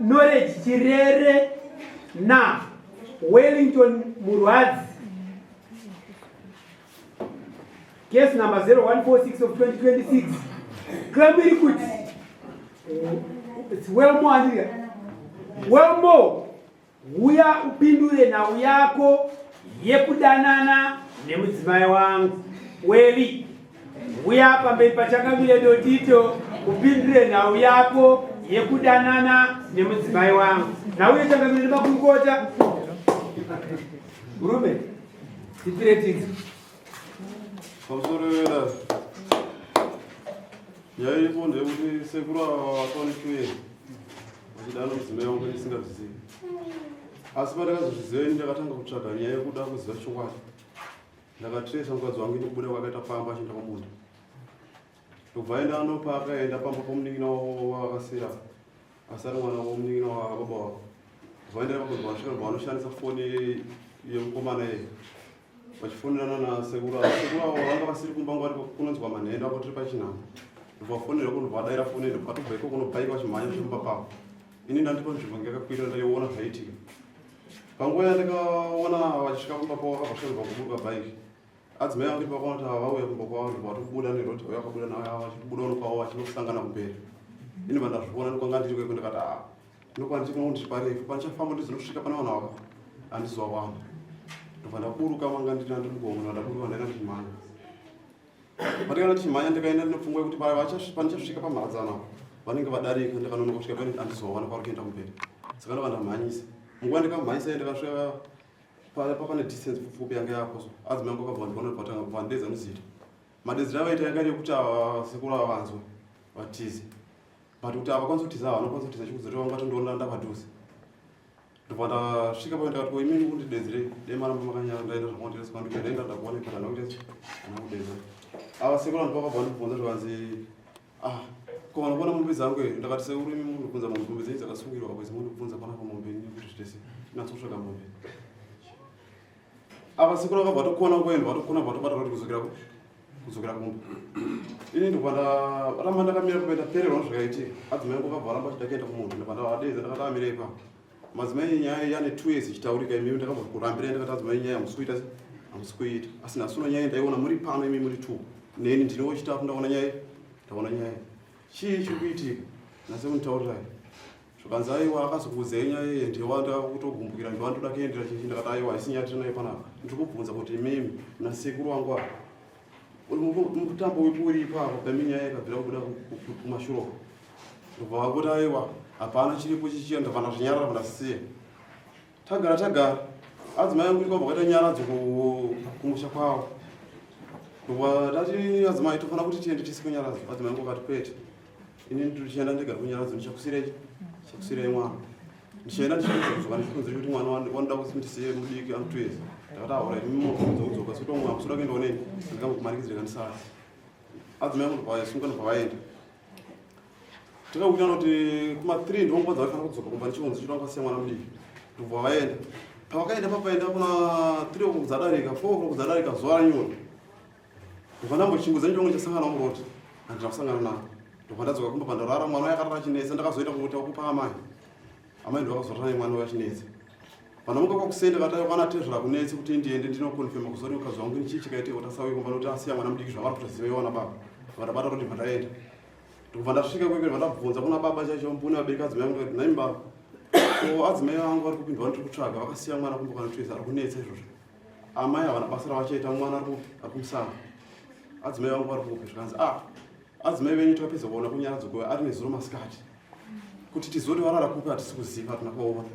knowledge chirere na Wellington Murwadzi. Case number 0146 of 2026. Claiming good. It's well more. Well more. We are upindule na uyako yekudanana nemudzimai wangu Weli. We are pambeni pachakavile dotito upindule na uyako yekudanana nemudzimai wangu. Na uye chakavile makurukota. Gurume. Tipiretizi. Komsorera. Yai bonde kuti sekura watonikiwe. Achidano mudzimai wangu isingazvizivi. Asi pandakazozviziva ini ndakatanga kutsvaga nyaya yekuda kuziva chokwadi. Ndakatresa mukadzi wangu nekubuda kwakaita pamba achienda kumunda. Ndobva aenda anopa akaenda pamba pomunin'ina wakasira. Asari mwana womunin'ina wababa wavo. Vaenda pakunzi vasvika vanoshandisa foni yemukomana yeye. Vachifonerana nasekuru avo. Sekuru avo vanga vasiri kumba ngwari kunonzwa manhendo ako tiri pachinhamo. Ndobvafonera kunhu vadaira foni ndo patobva iko kunobhaika vachimhanya zvimba pavo. Ini ndandipa nzvimbo ngakakwira ndaiona zvaitika. Panguva yandakaona vachisvika kumba kwavo vakavashandiswa kuburuka bhaiki. Adzimai vangu pakaona kuti vauya kumba kwavo ndobva vatobuda neroti vauya vakabuda navo vachibuda uno kwavo vachinosangana kumberi. Ini vandazviona ndikwanga ndiri kweko ndikati ndokwa ndiri ndiri parefu pandichafamba ndizonosvika pane vanhu ava handizovawana. Ndobva ndaburuka manga ndiri ndandimugongo ndaburuka ndaenda ndichimhanya. Patikana ndichimhanya ndikaenda ndinopfungwa kuti pandichasvika pamharadzana vanenge vadarika ndikanonoka kusvika pane handizovawana kwavari kuenda kumberi. Saka ndobva ndamhanyisa. Munguva ndikamhanyisa ndikasvika pane distance pfupi yanga yapo. Adzimai angu akabva ndibona kuti vatanga ndedza muzita. Madedzero avaita yanga yekuti sekuru ava vanzwa vatize. But kuti avakwanisa kutiza vanokwanisa kutiza chikuzoti vanga tondoona ndapadhuze. Ndobva ndasvika payo ndikati imini kundidedzere demaramba makanyara ndaenda zvamandireswa ndikaenda ndakuona ipatana kuti anakudedzera. Ava sekuru vanhu vakabva ndibvunza zvikanzi ko vanokona mombe dzangu here. Ndakati sekuru imi munobvunza mombe dzenyu dzakasungirwa kwezi munobvunza panapa mombe kuti zvitese inatsotsvaka mombe. Ava sekuru vakabva tokona kuenda vatokona vatobata kuti kuzokera kumba. Ini ndobva ramba ndakamira kuenda pererwa nezvakaitika. Adzimai angu akabva ramba achida kuenda kumunhu ndobva ndavadedza ndakati amire ipapo. Madzimai nyaya yane 2 years ichitaurika imimi ndakabva kurambira ndakati adzimai nyaya hamusi kuita. Asi nhasi nyaya ndaiona muri pano imi muri 2. Neni ndiri wechitatu ndaona nyaya. Chii chiri kuitika? Nhasi munditaurirai. Zvakanzi aiwa akazokuzei nyaya iyi ndiwanda kutogumbukira ndiwandoda kuendera chichi ndakati aiwa isinyaya tiri nayo panapa. Ndiri kubvunza kuti imimi nasekuru wangu ava mukutambo wepo uri ipapo paminyaya yakabvira kubuda kumashure. Ndobva vakuti aiwa hapana chiripo chichiya ndobva ndazvinyarara ndasiya. Tagara adzimai angu ndikabva kaita nyaradzo kumusha kwavo. Ndobva ndati adzimai tofana kuti tiende tisi kunyaradzo. Adzimai angu akati kwete. Ini ndichienda ndega kunyaradzo ndichakusirei mwana. Ndichienda ndichikudzoka ndichikunze kuti mwana wanoda kuti ndisiye mudiki ane 2 years. Ndakati alright mumodzoka soto mwana kusuda kuenda oneni ndikambokumanikidzira kandisati. Adzimai angu ndobva yasunga ndobva vaenda. Tikauya kuti kuma 3 ndongwa dzavafana kudzoka kumba ndichiunzi chitwa kwasiya mwana mudiki. Ndobva vaenda. Pavakaenda papaenda kuna 3 okudzadarika 4 okudzadarika zuva ranyoni. Ndobva ndambochingudza ndichongo chasangana muroti. Handina kusangana navo. Ndobva ndadzoka kumba pandarara mwana wayakarara achinetsa ndakazoenda kuti akupa amai. Amai ndovakazorara nemwana uya achinetsa. Panamuka kwakusenda katayo kana tezvara kunetse kuti ndiende ndinokonfirma kuzori mukadzi wangu ni chii chikaitika kuti asauye kumba noti asiya mwana mudiki zvavari kutoziva baba. Ndabata kuti ndaenda. Ndobva ndasvika kwekwe ndabvunza kuna baba chacho mbune vabereki adzimai angu kuti nai baba. Adzimai vangu vari kupindwa ndiri kutsvaga vakasiya mwana kumba kana 2 years ari kunetsa izvozvo. Amai havana basa ravachaita mwana ari kumusana. Adzimai vangu vari kupi zvikanzi adzimai venyu takapedza kuona kunyaradzo kuve ari nezuro masikati. Kuti tizoti varara kupi hatisi kuziva hatina kuvaona.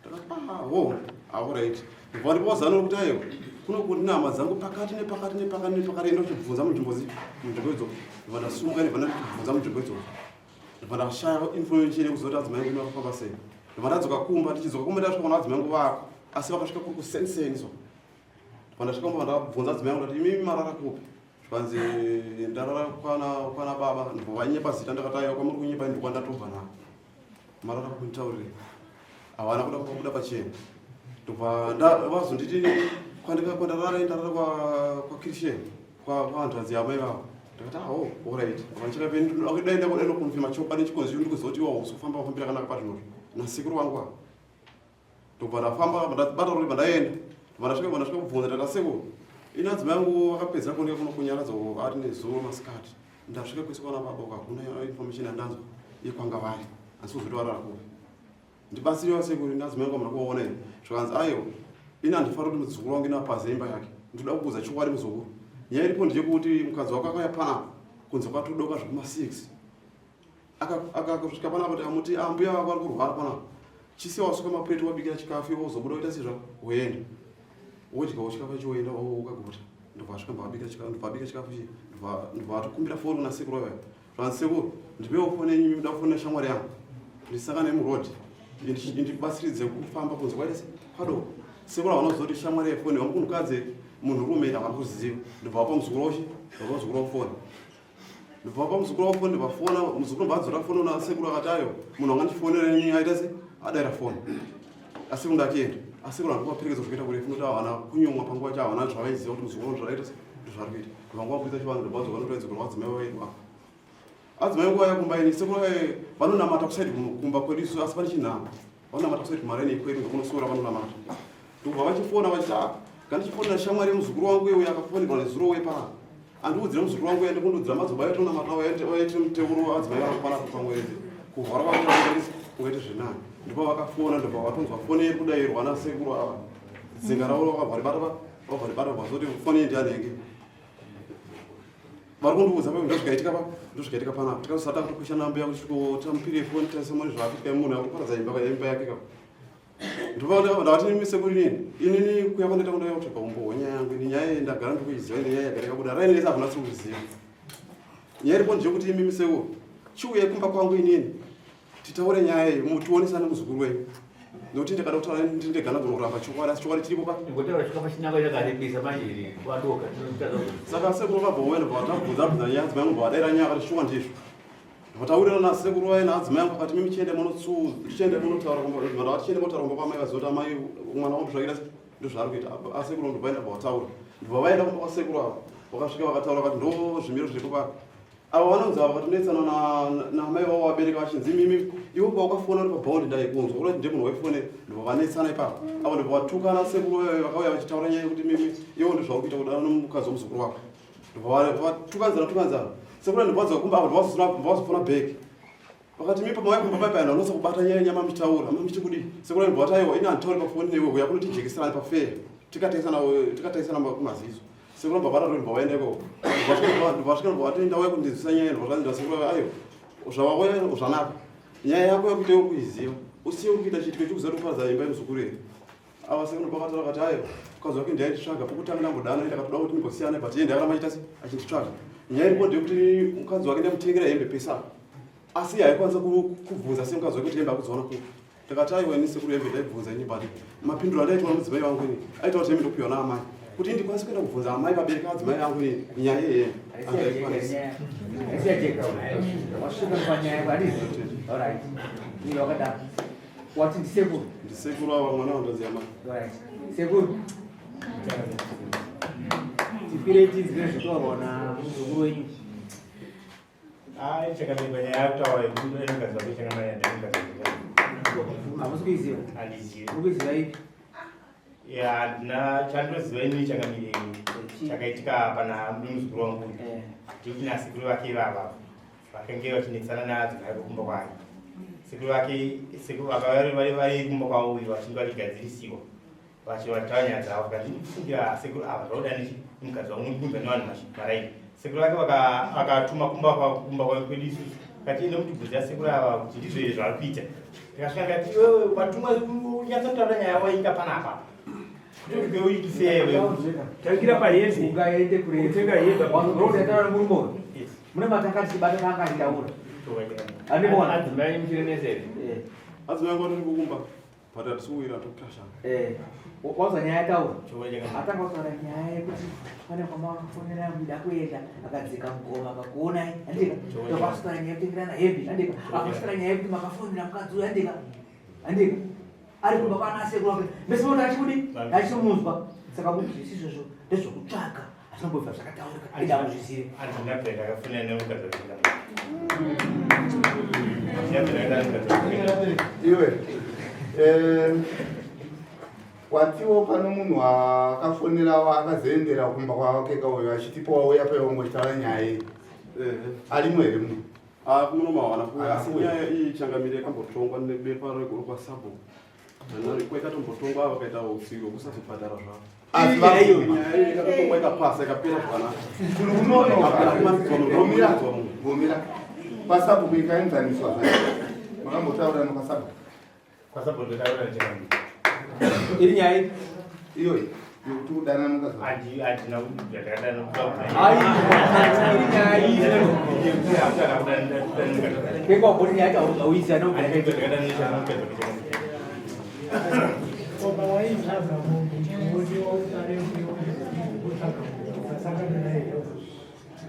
Ndakati alright. Ndobva ndipozana kuti aiwa kunokuti nhama dzangu pakati nepakati enda uchibvunza munzvimbo idzodzo. Ndobva ndasumuka ndibva ndachibvunza munzvimbo idzodzo. Ndobva ndashaya information yekuzoti adzimai angu vakafamba sei. Ndobva ndadzoka kumba ndichidzoka kumba ndasvika kuna adzimai angu vako asi vakasvika kuri kusenseni so. Ndobva ndasvika kumba ndabvunza adzimai angu kuti imimi marara kupi. Zvikanzi ndarara kwana baba. Ndobva vanyepa zita ndakati aiwa kwamuri kunyepa ndikwa ndatobva navo. Marara kunitaurire. Havana kuda kubuda pachena. Ndobva vazonditi kwandarara ndarara kwa Christian kwa vantu vadziyamai vavo. Ndakati alright. Vanchika peni ndaenda konfirma chokwadi chikonzi ndikuzoti usofamba wafambira kanaka pazvinozvo. nasikuru wangu ndobva ndafamba ndabata kuti pandaenda ndasvika kubvunza tata sekuru ina adzimai angu akapedzera kuoneka kuno kunyaradza ari nezuva masikati ndasvika kwese kwana baba hakuna information yandanzwa yekwanga vari asi kuzoti vari rakuve ndibatsiriwa sekuru ina adzimai angu amuna kuvaona ine zvakanzi aiwa ina handifara kuti mudzukuru wangu inapaza imba yake ndoda kuudza chokwadi muzukuru nyaya iripo ndeyekuti mukadzi wako akauya panapa kunze kwatodoka zvekuma6 akasvika panapa kuti amuti ambuya vako ari kurwara panapa chisiya wasuka mapureti wabikira chikafu iwo uzobuda uita sizva woenda wodyawo chikafu ichi woenda ukaguta ndobva asvika mbabika chikafu ichi ndobva atokumbira foni kuna sekuru wayo zvanzi sekuru ndipewo foni yenyu ndinoda kufonera shamwari yangu ndisaka nemurodhi indibatsiridze kufamba kunze kwaita padoko sekuru havana kuzoti shamwari yefoni wamukunhukadze munhurume havana kuziva ndobva vapa muzukuru wacho ndobva muzukuru wafoni ndobva vapa muzukuru wafoni ndobvafona muzukuru mbadzora foni una sekuru akati ayo munhu angandifonere aita se adaira foni asi kunda akienda asi kuna ndikumaperekedzo zvikuita kurefu noti havana kunyomwa panguva cha havana zvavaiziva kuti muzukuru zvaraita zvari kuita vanguva kuita chivanhu ndobvazoka notoedza kuti vadzimai vavedu apa adzimai nguva yakumbaini sekuru vanonamata kusaidi kumba kwedu isu asi pane chinhama vanonamata kusaidi kumaraini ikwedu ngekunosora vanonamata ndobva vachifona vachiti gandichifonera shamwari yemuzukuru wangu uye akafonirwa nezuro wepana andiudzire muzukuru wangu ende kundudzira madzoba yatonamata vaite muteuro adzimai vanokwana pamwedzi kuvhara kwakuaisi kungaite zvinani ndipo vakafona ndobva vatonzwa foni yeri kudayirwa nasekuru ava dzinga ravo vavharibata vazoti foni iyi ndianenge vari kundiudza pa ndozvikaitika panapa tikazosata kutokusha nambuya kuti tamupire foni tasemoni zvaakuitika munhu akuparadza imba yake ka ndovati nimi sekuru inini kuya kwandaita kundaita kutsvaga umbohwa nyaya yangu ini nyaya ndagara ndikuiziva ine nyaya yagara yakabuda rainese havana sikuziva nyaya iripo ndeyekuti imimi sekuru chiuye kumba kwangu inini titaure nyaya iyi tionesane muzukuru wenyu nokuti ndikada kutaura ndindegana gona kuramba chokwadi asi chokwadi chiripo ka saka sekuru vabhowena vatabvunzabvunza nyaya adzimai angu vadaira nyaya akati shuwa ndizvo vataurira nasekuru waye naadzimai angu akati mimi tiende munotaura kumba kwamai vazoti amai mwana wangu zvaita ndozvaari kuita asekuru ndobvaenda vataura ndobva vaenda kumba kwasekuru ava vakasvika vakataura vakati ndo zvimiro zviripo paka avo vanonzi ava vatonetsana namai vavo vabereka vachinzi mimi ivo pavakafona uri pabhaundi ndaikunzwa kurati ndiye munhu waifone ndobva vanetsana ipapo avo ndobva vatukana sekuru vakauya vachitaura nyaya yekuti mimi ivo ndozvauri kuita kudana nomukadzi womuzukuru wako ndobva vatukanzana sekuru ndobvadza kumba avo ndobvazofona bheki vakati mi pamawaikumba paipaya ndanosa kubata nyaya nyama michitaura mamichikudi sekuru ndobva vati aiwa ine handitauri pafoni newe uya kunotijekisirani pafeya tikataisana kumazizo sekuru mbva vatatori mbva vaendeko ndobvasvika ndobva vati ndauya kundinzwisa nyaya ndobva sekuru ayo zvavauya zvanaka nyaya yako yokuita yokuiziva usiye uri kuita chitiko chokuzati kuparadza imba yemuzukuru here ava sekuru pakataura vakati ayo mukadzi wake ndiainditsvaga pokutanga ndambodana ndakatoda kuti ndimbosiyana but iye ndiakaramba achita achinditsvaga nyaya iripo ndeyekuti mukadzi wake ndamutengera hembe pesa asi haikwanisa kubvunza semukadzi wake kuti hembe akudziona kupi ndakati aiwa ini sekuru hembe ndaibvunza ini but mapinduro andaitwa nomudzimai wangu ini aita kuti hembe ndokupiwa naamai kuti ndikwanisa kuenda kubvunza amai vabereka adzimai angu ini nyaya yehembe andaikwanisa wati ndisekuru ava mwana wandaziya mai sekuru tipire tinzire zvitaurwa namuzukuru wenyu chakanengwa nyaya yakutaura enengaziva hamusi kuiziva handizivi uri kuiziva ipi handina chandoziva inini changamire chakaitika pana muzukuru wangu tichina sekuru vake ivava vakange vachinetsana naadzimai vokumba kwake sekuru vake vari kumba kwavo uyu vachinge vachigadzirisiwa vachivataura nyaya dzavo vakandinifungira sekuru ava zvauda nemukadzi wamuungano vanhu maraini sekuru vake vakatuma kumba kwedu isusu katiende mutibvunzira sekuru ava kuti ndizvo izvo zvavari kuita tikasvika kati iwewe watumwa unyatsotaura nyaya wainga panapa tangira pahezi ungaende kurenga hembe wazorotaura nemurumoro mune matakati tibata taanganditaura andibona adzimai muchireneseri adzimai angu atori kukumba but atisiwira tokutashana wazwa nyaya yataura atanga kutaura nyaya yekuti pane kwamakafonera muda kuenda akadzika mugoma akakuonai andika tokasvika nyaya yekutengerana hembe andika akasvika nyaya yekuti makafonera mukadzi uyu andika ari kumba kwanasekuru wake mbesimaoti achikudi achimunzwa saka kuti zvisizvozvo ndezvokutsvaga asinomboibva zvakataurika ida kuzviziva andina penda akafonera nemukadzi Iwe watiwo pano munhu akafonera akazoendera kumba kwake kauyo achitipo wauya paiwongotaura nyaya arimo here munhu munomawana asi nyaya iyi changamire yakambotongwa nebepa reguru kwasapo kwekatombotongwa vakaita usiku kusazobhadhara zvavo nyaya ikatotongwa ikapasa ikapera zvakanaka pasapo kuikaenzaniswa makambotaura nokwasapo iri nyaya iyoyi yokuti udana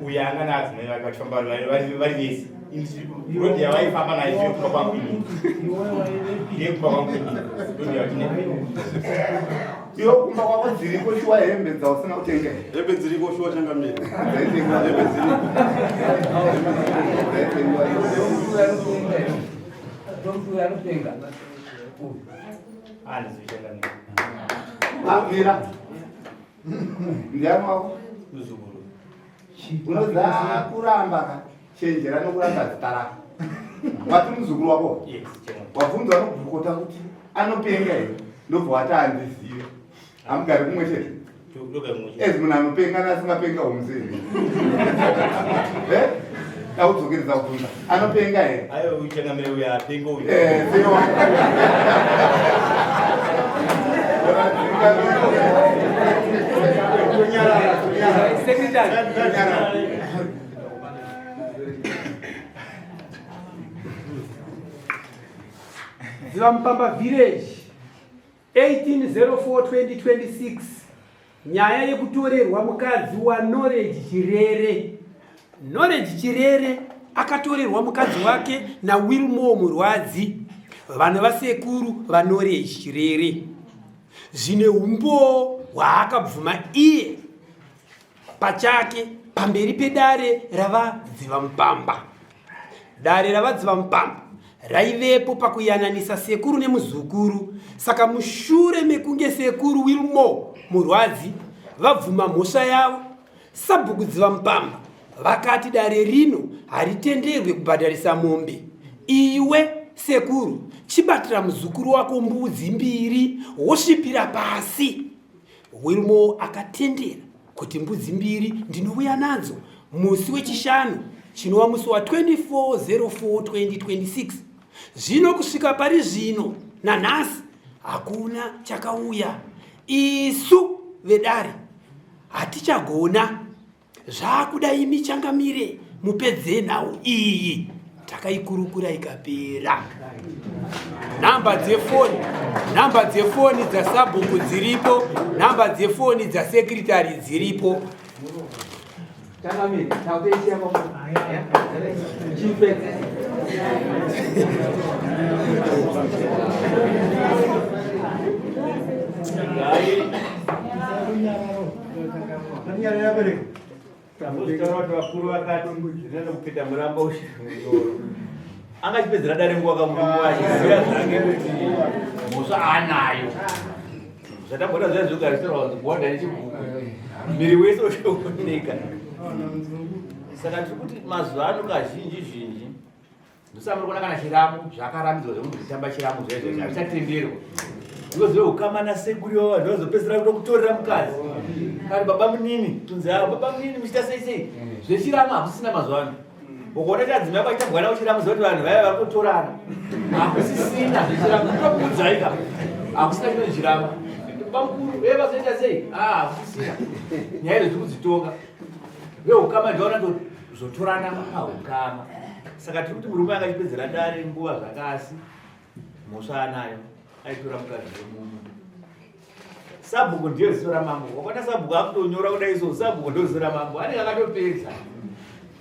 uyanga nadzimai vake vachifamba vari vese rodi yavaifamba nayo yekuba kwangwini yekuba kwangwini rodi yavachine iwo kumba kwako dziriko shuwa hembe dzausina kutenga hembe dziriko shuwa changamire amira ndiani wako unoza kuramba chenjera nokuramba zita rako wati muzukuru wako wabvunzwa nokuvhukota kuti anopenga here ndobva wati handizive hamugari kumwe chete ezi munhu anopenga nasingapenga homuseni daudzokeredza kubvunza anopenga here Zivampamba Village 18/04/2026 nyaya yekutorerwa mukadzi wa Knowledge Chirere. Knowledge Chirere akatorerwa mukadzi wake na Wilmore Murwadzi, vana vasekuru va Knowledge Chirere. Zvine umbo hwaakabvuma iye pachake pamberi pedare ravadzivampamba. Dare ravadzivampamba raivepo pakuyananisa sekuru nemuzukuru. Saka mushure mekunge sekuru Wilmore Murwadzi vabvuma mhosva yavo, sabhuku dzivampamba vakati dare rino haritenderwe kubhadharisa mombe. Iwe sekuru chibatira muzukuru wako mbudzi 2 wosvipira pasi. Wilmore akatendera kuti mbudzi 2 ndinouya nadzo musi wechishanu chinova musi wa 24/04/2026. Zvino kusvika pari zvino nanhasi hakuna chakauya. Isu vedare hatichagona. Zvakudai michangamire mupedze nhau iyi takaikurukura ikapera. Namba dzefoni dzasabhuku dziripo, namba dzefoni dzasekretari dziripo. vakuru vakati zvinoenda kupinda muramba ushiro angachipedzera dare nguva kamurumu achiziva zvange kuti mhosva anayo zvatambota zviya zvogarisirwa kuziboda nechibhuku miri wese ushooneka. Saka tiri kuti mazuva ano kazhinji ndosamuri kana chiramo zvakarambidzwa zvekuti kutamba chiramo zvaizvo hazvichatenderwa. Ndozve ukama nasekuru wavo ndozopedzera kutokutorera mukadzi kari baba munini tunzi avo baba munini muchita sei zvechiramo hakusisina mazuva ano. Ukaona tadzimai paita mwana uchiramo zoti vanhu vaya vari kutorana hakusisina zvechiramo kutobudzaika hakusina chino chiramo bamukuru vazoita sei hakusisina nyaya idzo dzikudzitonga veukama ndaona zotorana paukama. Saka tiri kuti murume angachipedzera dare nguva zvakasi mhosva anayo aitora mukadzi wemunhu. Sabhuku ndiyo zito ramambo. Wakaona sabhuku akutonyora kudai so sabhuku ndiyo zito ramambo. Anenge akatopedza.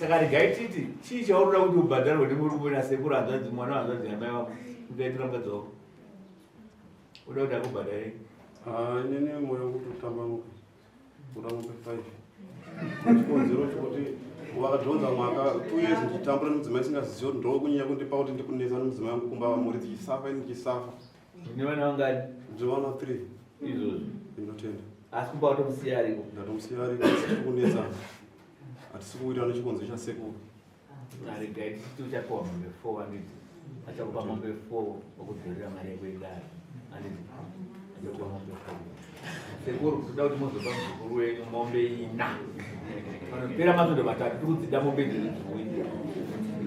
Saka regai titi chii chaunoda kuti ubhadharwe nemurume nasekuru hanzvadzi mwana hanzvadzi namai wako ndaitora mukadzi wako uda kuti akubhadhare. Inini moyo kutotamba kuda mupe 5 chikonzero chekuti wakadhonza mwaka 2 years ndichitambura nemudzimai singaziziva kuti ndokunyanya kundipa kuti ndikunetsa nemudzimai wangu kumba vamhuri dzichisafa ini ndichisafa. Ndivana wangani? Ndivana 3 izvozvo ndinotenda. asi kumba watomusiya ariko? Ndatomusiya ariko asi kunetsa hatisi kuita nechikonzo chasekuru. Regai tichitu chapiwa mombe 4 anditi achakupa mombe 4 okudzorera mari yekuidari anditi achakupa mombe 4 sekuru kuda kuti muzopa muzukuru wenyu mombe 4 panopera masvondo 3 tikudzida mombe dzezviwiri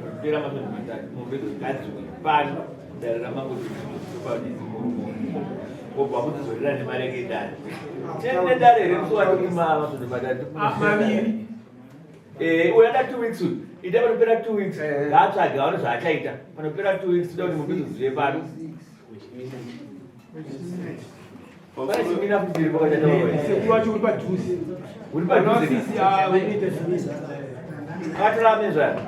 panopera masvondo 3 mombe dzegadzwi pano darira mangu tipadisi obva mudzorera nemari yekuidari tene dare remusuwatikuma masvondo 3 maviri uyada 2 weeks ita panopera 2 weeks ngaatsvage aone zvaachaita panopera 2 weeks toda kuti mumbizozive pano pane chimina kuti ndiri sekuru wacho uri padhuze uri padhuze akatora mezvaro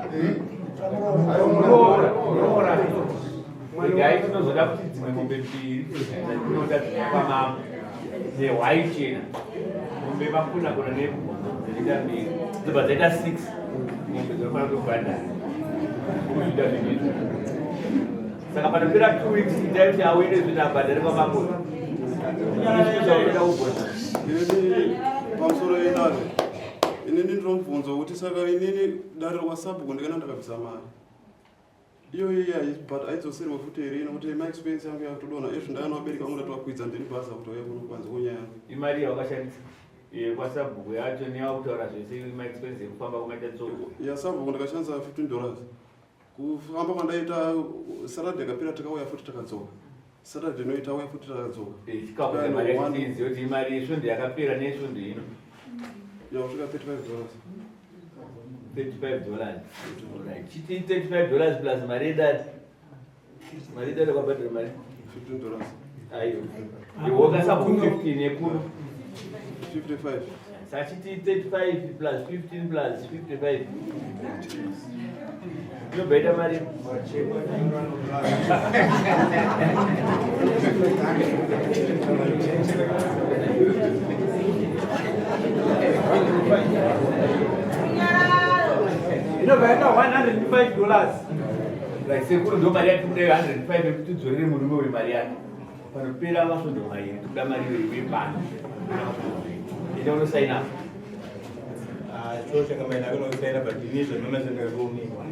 regai tinozoda kuti dzimwe mombe 2 dzinoda dzipamamo nehwai chena mombe makunakuna neita 2 dzobva dzaita 6 mombe dzinofana kutobhadhara kuzvida zvinoizvo saka panopera 2 weeks itai kuti awine zvino abhadhare kwamakona Ini pamusoro yenare inini ndinomubvunzo kuti saka inini dare rwasabhuku ndikana ndakabvisa mari iyoyo but aidzoseriwe futi here nokuti maexpense yangu yakutodona izvo ndayana wabereka vangu ndatovakwidza ndini bhaza kuti wauya kuno kwanza kunyaya yangu imari yawakashandisa kwasabhuku yacho neyakutaura zvese maexpense ekufamba kumaita tsoko yasabhuku ndakashandisa $15 kufamba kwandaita Saturday kapera takauya futi takadzoka Saturday noita auya futi takadzoka chikakuza mari yachitinziyo kuti imari yesvondo yakapera neyesvondo ino yakusvika $35 chiti $35 plus mari yedare kwabhadhara mari $15 aiyo iwokasabhuku 15 yekuno 55 sachiti 35 plus 15 plus 55 inobvaita mari inobvaita $105 sekuru ndo mari yati kudayo 105 yekuti udzorere murume uri mari yake panopera masvondo mairi tikuda mari wepano ine unosaina cho chakamaina kunosaina but inizvo nona zvakarumiwa